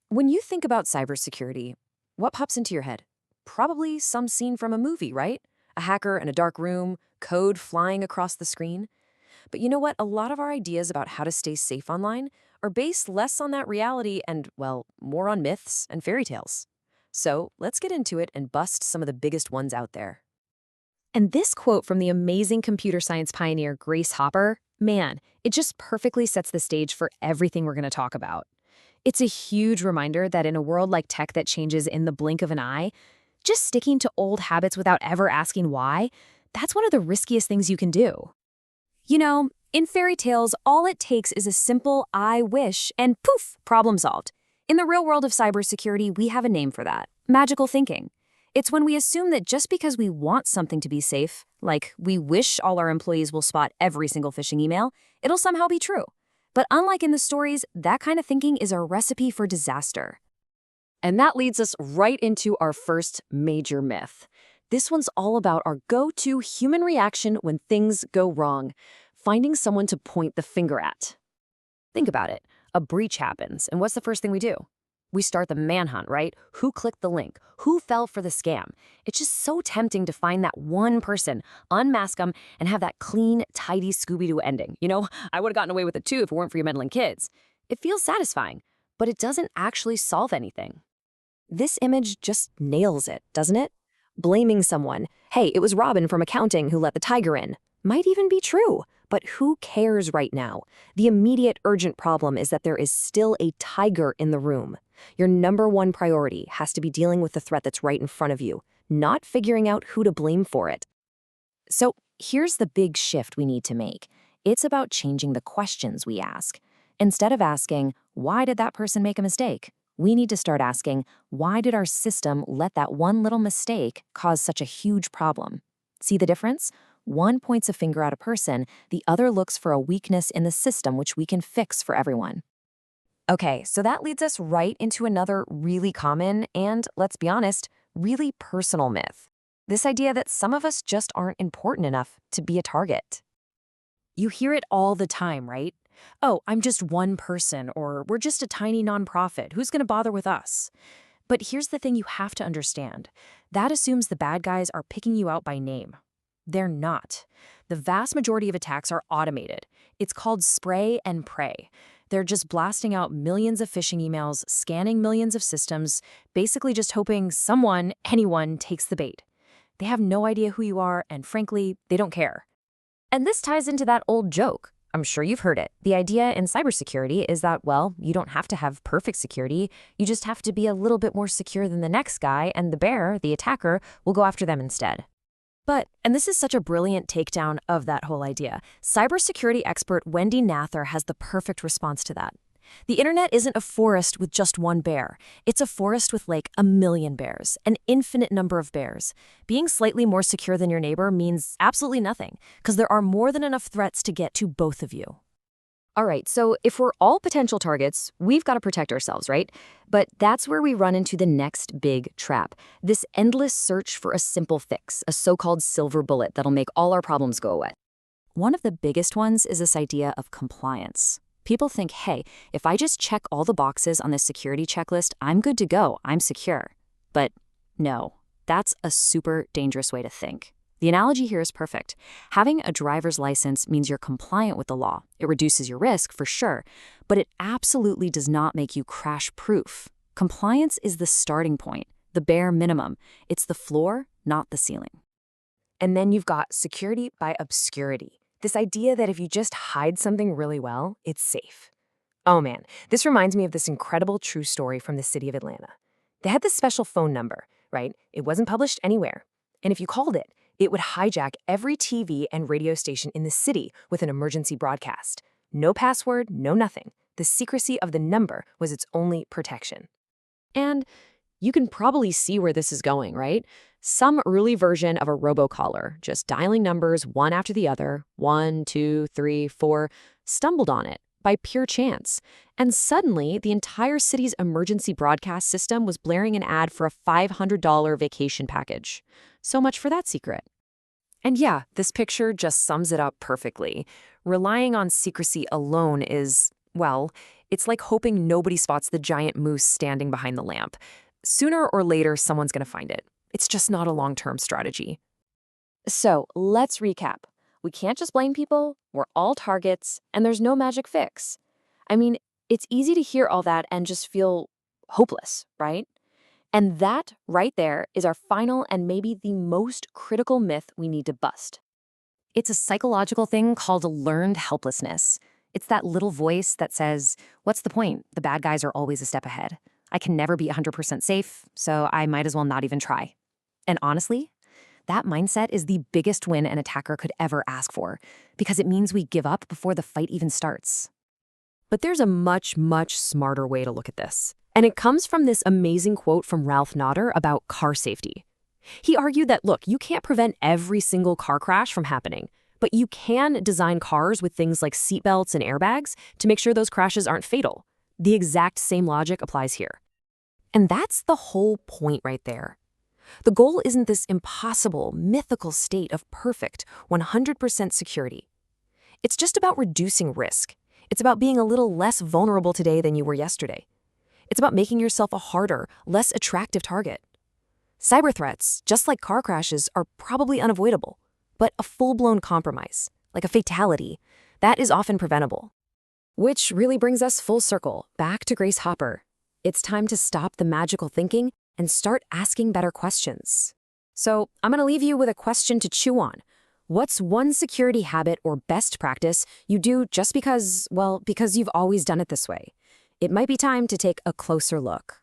When you think about cybersecurity, what pops into your head? Probably some scene from a movie, right? A hacker in a dark room, code flying across the screen. But you know what? A lot of our ideas about how to stay safe online are based less on that reality and, well, more on myths and fairy tales. So let's get into it and bust some of the biggest ones out there. And this quote from the amazing computer science pioneer Grace Hopper, man, it just perfectly sets the stage for everything we're going to talk about. It's a huge reminder that in a world like tech that changes in the blink of an eye, just sticking to old habits without ever asking why, that's one of the riskiest things you can do. You know, in fairy tales, all it takes is a simple I wish and poof, problem solved. In the real world of cybersecurity, we have a name for that: magical thinking. It's when we assume that just because we want something to be safe, like we wish all our employees will spot every single phishing email, it'll somehow be true. But unlike in the stories, that kind of thinking is a recipe for disaster. And that leads us right into our first major myth. This one's all about our go-to human reaction when things go wrong: finding someone to point the finger at. Think about it. A breach happens, and what's the first thing we do? We start the manhunt, right? Who clicked the link? Who fell for the scam? It's just so tempting to find that one person, unmask them, and have that clean, tidy Scooby-Doo ending. You know, I would have gotten away with it too if it weren't for your meddling kids. It feels satisfying, but it doesn't actually solve anything. This image just nails it, doesn't it? Blaming someone, hey, it was Robin from accounting who let the tiger in, might even be true. But who cares right now? The immediate urgent problem is that there is still a tiger in the room. Your number one priority has to be dealing with the threat that's right in front of you, not figuring out who to blame for it. So here's the big shift we need to make. It's about changing the questions we ask. Instead of asking, why did that person make a mistake? We need to start asking, why did our system let that one little mistake cause such a huge problem? See the difference? One points a finger at a person, the other looks for a weakness in the system which we can fix for everyone. Okay, so that leads us right into another really common and, let's be honest, really personal myth. This idea that some of us just aren't important enough to be a target. You hear it all the time, right? Oh, I'm just one person, or we're just a tiny nonprofit. Who's going to bother with us? But here's the thing you have to understand. That assumes the bad guys are picking you out by name. They're not. The vast majority of attacks are automated. It's called spray and pray. They're just blasting out millions of phishing emails, scanning millions of systems, basically just hoping someone, anyone, takes the bait. They have no idea who you are, and frankly, they don't care. And this ties into that old joke. I'm sure you've heard it. The idea in cybersecurity is that, well, you don't have to have perfect security. You just have to be a little bit more secure than the next guy, and the bear, the attacker, will go after them instead. But, and this is such a brilliant takedown of that whole idea, cybersecurity expert Wendy Nather has the perfect response to that. The internet isn't a forest with just one bear. It's a forest with like a million bears, an infinite number of bears. Being slightly more secure than your neighbor means absolutely nothing, because there are more than enough threats to get to both of you. All right, so if we're all potential targets, we've got to protect ourselves, right? But that's where we run into the next big trap, this endless search for a simple fix, a so-called silver bullet that'll make all our problems go away. One of the biggest ones is this idea of compliance. People think, hey, if I just check all the boxes on this security checklist, I'm good to go, I'm secure. But no, that's a super dangerous way to think. The analogy here is perfect. Having a driver's license means you're compliant with the law. It reduces your risk, for sure, but it absolutely does not make you crash-proof. Compliance is the starting point, the bare minimum. It's the floor, not the ceiling. And then you've got security by obscurity. This idea that if you just hide something really well, it's safe. Oh man, this reminds me of this incredible true story from the city of Atlanta. They had this special phone number, right? It wasn't published anywhere. And if you called it, it would hijack every TV and radio station in the city with an emergency broadcast. No password, no nothing. The secrecy of the number was its only protection. And you can probably see where this is going, right? Some early version of a robocaller, just dialing numbers one after the other, 1, 2, 3, 4, stumbled on it by pure chance. And suddenly, the entire city's emergency broadcast system was blaring an ad for a $500 vacation package. So much for that secret. And yeah, this picture just sums it up perfectly. Relying on secrecy alone is, well, It's like hoping nobody spots the giant moose standing behind the lamp. Sooner or later, someone's going to find it. It's just not a long-term strategy. So let's recap. We can't just blame people, we're all targets, and there's no magic fix. I mean, it's easy to hear all that and just feel hopeless, right? And that right there is our final and maybe the most critical myth we need to bust. It's a psychological thing called learned helplessness. It's that little voice that says, what's the point? The bad guys are always a step ahead. I can never be 100% safe, so I might as well not even try. And honestly, that mindset is the biggest win an attacker could ever ask for, because it means we give up before the fight even starts. But there's a much, much smarter way to look at this. And it comes from this amazing quote from Ralph Nader about car safety. He argued that, look, you can't prevent every single car crash from happening, but you can design cars with things like seatbelts and airbags to make sure those crashes aren't fatal. The exact same logic applies here. And that's the whole point right there. The goal isn't this impossible, mythical state of perfect, 100% security. It's just about reducing risk. It's about being a little less vulnerable today than you were yesterday. It's about making yourself a harder, less attractive target. Cyber threats, just like car crashes, are probably unavoidable, but a full-blown compromise, like a fatality, that is often preventable. Which really brings us full circle, back to Grace Hopper. It's time to stop the magical thinking and start asking better questions. So I'm going to leave you with a question to chew on. What's one security habit or best practice you do just because, well, because you've always done it this way? It might be time to take a closer look.